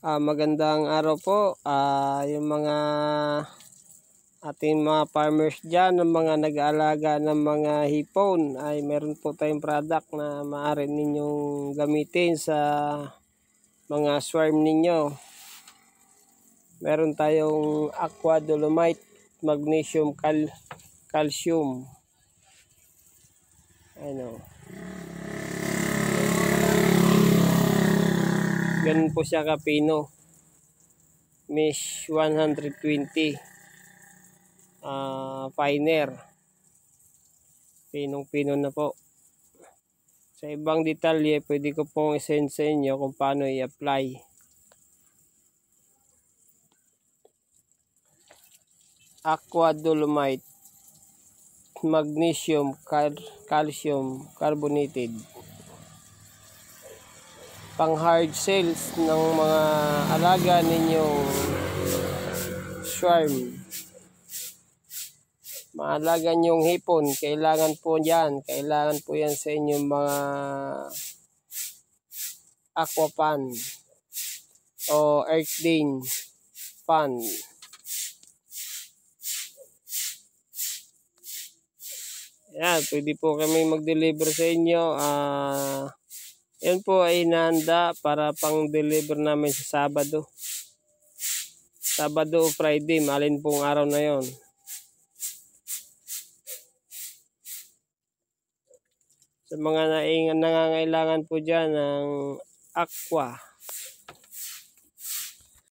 Magandang araw po, yung mga ating mga farmers dyan, ng mga nag-aalaga ng mga hipon, ay meron po tayong product na maaari ninyong gamitin sa mga swarm ninyo. Meron tayong aqua dolomite, magnesium, calcium. Ano, ganun po siya kapino. Mesh 120. Finer. Pinong-pino na po. Sa ibang detalye, pwede ko pong isend sa inyo kung paano i-apply. Aqua dolomite, magnesium, calcium, carbonated. Pang hard cells ng mga alaga ninyong swarm. Maalaga niyong hipon, kailangan po yan. Kailangan po yan sa inyong mga aqua pan o earthling pan. Yan, pwede po kami mag-deliver sa inyo. Yan po ay inahanda para pang-deliver namin sa Sabado. Sabado o Friday, malin pong araw na yon. Sa mga nangangailangan po dyan ng aqua